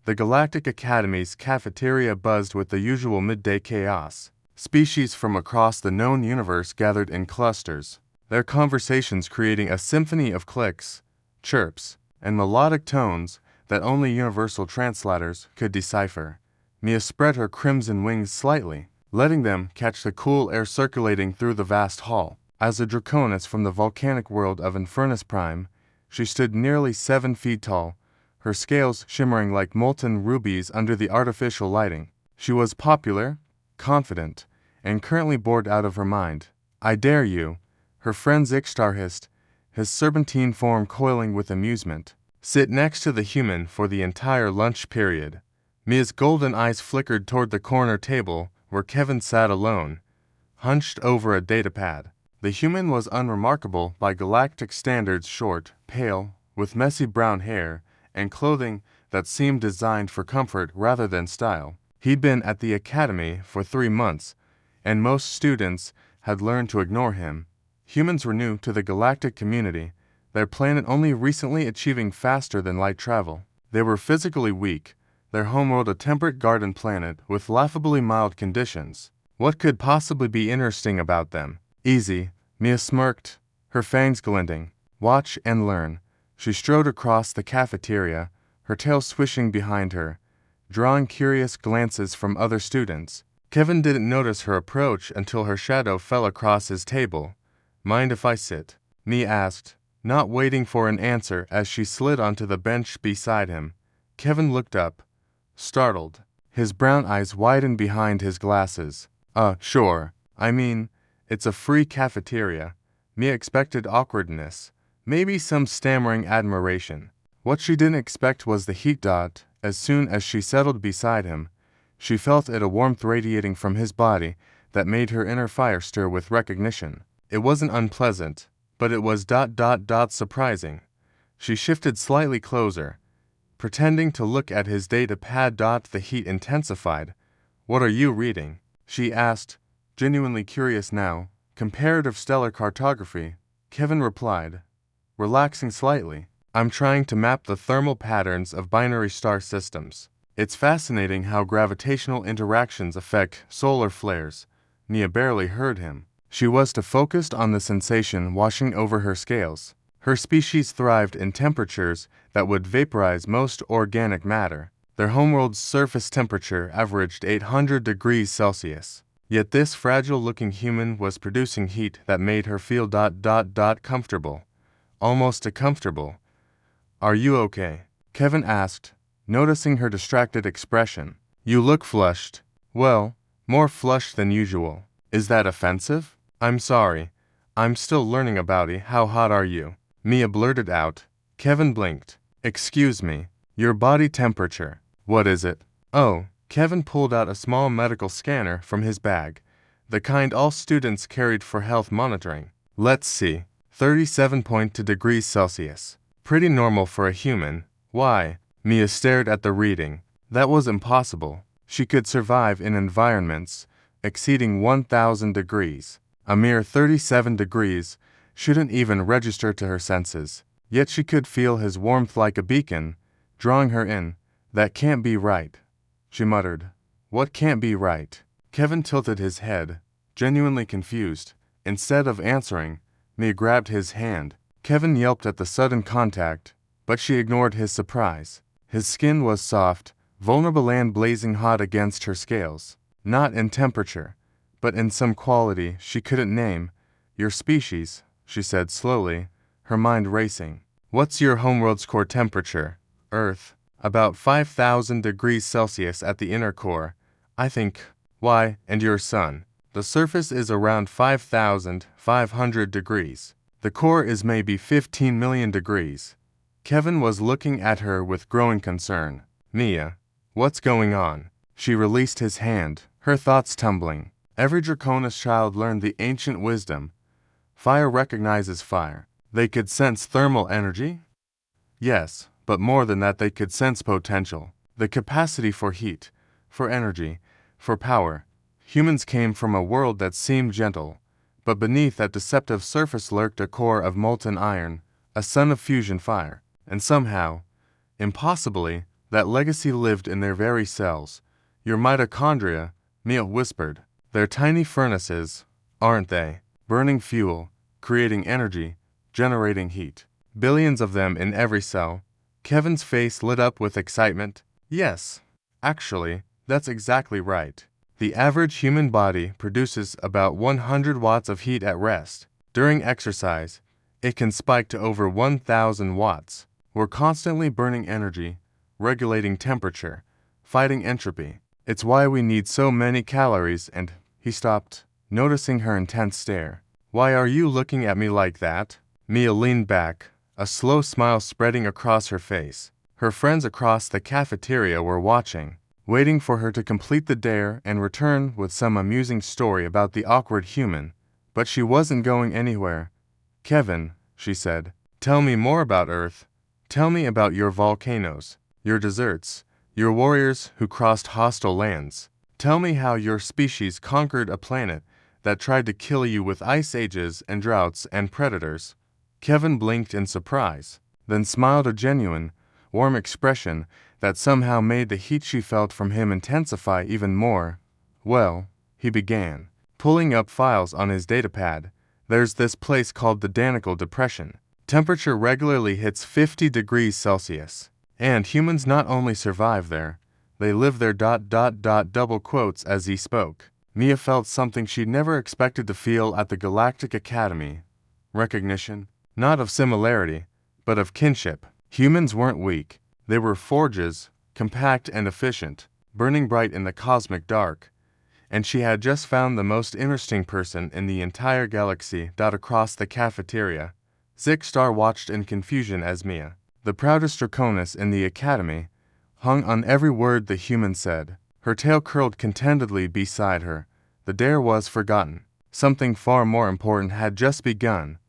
The Galactic Academy's cafeteria buzzed with the usual midday chaos. Species from across the known universe gathered in clusters, their conversations creating a symphony of clicks, chirps, and melodic tones that only universal translators could decipher. Mia spread her crimson wings slightly, letting them catch the cool air circulating through the vast hall. As a draconess from the volcanic world of Infernus Prime, she stood nearly 7 feet tall, her scales shimmering like molten rubies under the artificial lighting. She was popular, confident, and currently bored out of her mind. "I dare you," her friend Zixtar hissed, his serpentine form coiling with amusement. "Sit next to the human for the entire lunch period." Mia's golden eyes flickered toward the corner table where Kevin sat alone, hunched over a datapad. The human was unremarkable by galactic standards, short, pale, with messy brown hair, and clothing that seemed designed for comfort rather than style. He'd been at the academy for 3 months, and most students had learned to ignore him. Humans were new to the galactic community, their planet only recently achieving faster-than-light travel. They were physically weak, their homeworld a temperate garden planet with laughably mild conditions. What could possibly be interesting about them? "Easy," Mia smirked, her fangs glinting. "Watch and learn." She strode across the cafeteria, her tail swishing behind her, drawing curious glances from other students. Kevin didn't notice her approach until her shadow fell across his table. "Mind if I sit?" Mia asked, not waiting for an answer as she slid onto the bench beside him. Kevin looked up, startled. His brown eyes widened behind his glasses. Sure. I mean, it's a free cafeteria." Mia expected awkwardness, maybe some stammering admiration. What she didn't expect was the heat dot. As soon as she settled beside him, she felt it, a warmth radiating from his body that made her inner fire stir with recognition. It wasn't unpleasant, but it was surprising. She shifted slightly closer, pretending to look at his data pad. The heat intensified. "What are you reading?" she asked, genuinely curious now. "Comparative stellar cartography," Kevin replied, relaxing slightly. "I'm trying to map the thermal patterns of binary star systems. It's fascinating how gravitational interactions affect solar flares." Mia barely heard him. She was too focused on the sensation washing over her scales. Her species thrived in temperatures that would vaporize most organic matter. Their homeworld's surface temperature averaged 800 degrees Celsius. Yet this fragile-looking human was producing heat that made her feel comfortable. Almost comfortable. "Are you okay?" Kevin asked, noticing her distracted expression. "You look flushed." "Well, more flushed than usual." "Is that offensive?" "I'm sorry. I'm still learning about it." "How hot are you?" Mia blurted out. Kevin blinked. "Excuse me. Your body temperature." "What is it?" "Oh." Kevin pulled out a small medical scanner from his bag, the kind all students carried for health monitoring. "Let's see. 37.2 degrees Celsius. Pretty normal for a human." "Why?" Mia stared at the reading. That was impossible. She could survive in environments exceeding 1,000 degrees. A mere 37 degrees shouldn't even register to her senses. Yet she could feel his warmth like a beacon, drawing her in. "That can't be right," she muttered. "What can't be right?" Kevin tilted his head, genuinely confused. Instead of answering, Mia grabbed his hand. Kevin yelped at the sudden contact, but she ignored his surprise. His skin was soft, vulnerable and blazing hot against her scales. Not in temperature, but in some quality she couldn't name. "Your species," she said slowly, her mind racing. "What's your homeworld's core temperature?" "Earth. About 5,000 degrees Celsius at the inner core, I think." "Why, and your sun?" "The surface is around 5,500 degrees. The core is maybe 15 million degrees." Kevin was looking at her with growing concern. "Mia, what's going on?" She released his hand, her thoughts tumbling. Every Draconis child learned the ancient wisdom. Fire recognizes fire. They could sense thermal energy? Yes, but more than that, they could sense potential. The capacity for heat, for energy, for power. Humans came from a world that seemed gentle, but beneath that deceptive surface lurked a core of molten iron, a sun of fusion fire. And somehow, impossibly, That legacy lived in their very cells. Your mitochondria, Mia whispered. They're tiny furnaces, aren't they? Burning fuel, creating energy, generating heat. Billions of them in every cell. Kevin's face lit up with excitement. Yes, actually, that's exactly right. The average human body produces about 100 watts of heat at rest. During exercise, it can spike to over 1,000 watts. We're constantly burning energy, regulating temperature, fighting entropy. It's why we need so many calories and— He stopped, noticing her intense stare. Why are you looking at me like that? Mia leaned back, a slow smile spreading across her face. Her friends across the cafeteria were watching, waiting for her to complete the dare and return with some amusing story about the awkward human. But she wasn't going anywhere. Kevin, she said, tell me more about Earth. Tell me about your volcanoes, your deserts, your warriors who crossed hostile lands. Tell me how your species conquered a planet that tried to kill you with ice ages and droughts and predators. Kevin blinked in surprise, then smiled a genuine, warm expression that somehow made the heat she felt from him intensify even more. Well, he began, pulling up files on his datapad. There's this place called the Danakil Depression. Temperature regularly hits 50 degrees Celsius. And humans not only survive there, they live there. Double quotes as he spoke. Mia felt something she'd never expected to feel at the Galactic Academy. Recognition, not of similarity, but of kinship. Humans weren't weak. They were forges, compact and efficient, burning bright in the cosmic dark. And she had just found the most interesting person in the entire galaxy. Across the cafeteria, Zixstar watched in confusion as Mia, the proudest Draconis in the academy, hung on every word the human said. Her tail curled contentedly beside her. The dare was forgotten. Something far more important had just begun.